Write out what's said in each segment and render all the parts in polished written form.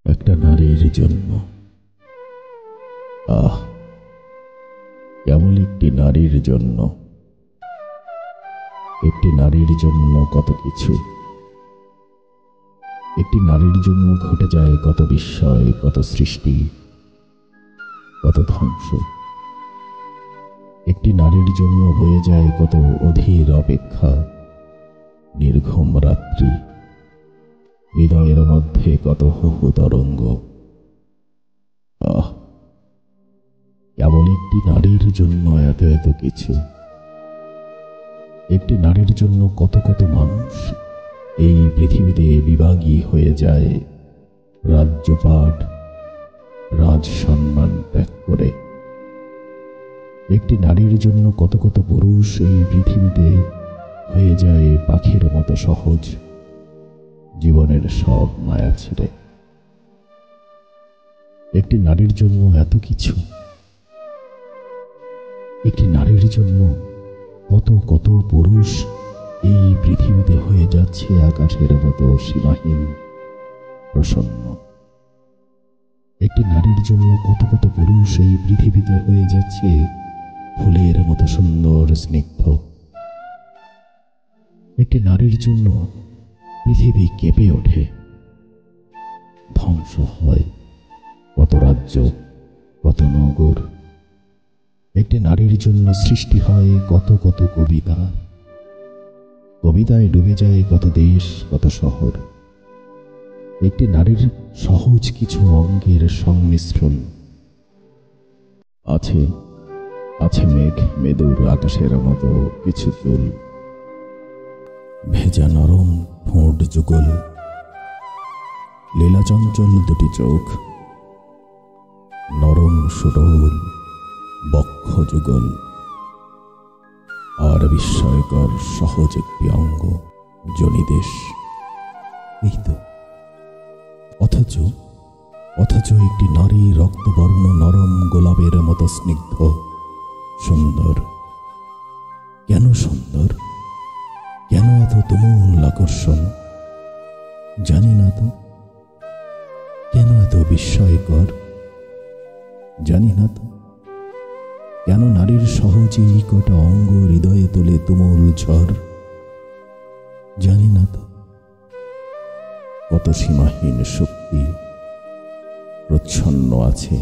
একটা নারীর জন্য। আহ, কেবল একটি নারীর জন্য। একটি নারীর জন্য কত কিছু। একটি নারীর জন্য ঘটে যায় কত বিস্ময়, কত সৃষ্টি, কত ধ্বংস। একটি নারীর জন্য হয়ে যায় কত অধীর অপেক্ষা, নির্ঘুম রাত্রি, হৃদয়ের মধ্যে কত হহু তরঙ্গ। আহ, কেবল একটি নারীর জন্য এত এত কিছু। একটি নারীর জন্য কত কত মানুষ এই পৃথিবীতে বিভাগী হয়ে যায় রাজ্যপাট, রাজ সম্মান ত্যাগ করে। একটি নারীর জন্য কত কত পুরুষ এই পৃথিবীতে হয়ে যায় পাখির মতো সহজ, জীবনের সব মায়া ছেড়ে। একটি নারীর জন্য এত কিছু। একটি নারীর জন্য কত কত পুরুষ এই পৃথিবীতে হয়ে যাচ্ছে আকাশের মতো সীমাহীন, প্রসন্ন। একটি নারীর জন্য কত কত পুরুষ এই পৃথিবীতে হয়ে যাচ্ছে ফুলের মতো সুন্দর, স্নিগ্ধ। একটি নারীর জন্য পৃথিবী কেঁপে ওঠে, ধ্বংস হয় কত রাজ্য, কত নগর। একটি নারীর জন্য সৃষ্টি হয় কত কত কবিতা, কবিতায় ডুবে যায় কত দেশ, কত শহর। একটি নারীর সহজ কিছু অঙ্গের সংমিশ্রণ। আছে আছে মেঘ মেদুর আকাশের মতো কিছু চুল, ভেজা নরম ঠোঁট যুগল, লীলাচঞ্চল দুটি চোখ, নরম সুডোল বক্ষ যুগল, আর বিস্ময়কর সহজ একটি অঙ্গ, জনিদেশ। এই তো। অথচ একটি নারী রক্তবর্ণ নরম গোলাপের মতো স্নিগ্ধ, সুন্দর। কেন সুন্দর? কেন এত তুমুল আকর্ষণ? জানি না তো। কেন এত বিস্ময়কর? জানি না তো। কেন নারীর সহজেই কটা অঙ্গ হৃদয়ে তোলে তুমুল ঝড়? জানি না তো। কত সীমাহীন শক্তি প্রচ্ছন্ন আছে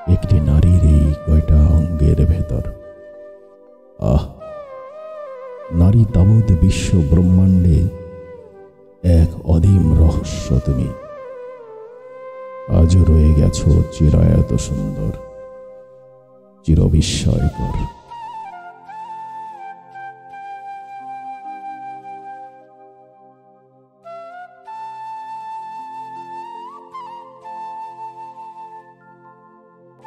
একটি নারীর এই কয়টা অঙ্গের ভেতর। আহ, নারী তাবৎ বিশ্ব ব্রহ্মাণ্ডে এক অধীম রহস্য। তুমি আজও রয়ে গেছো চিরায়ত সুন্দর, চিরবিস্ময়কর।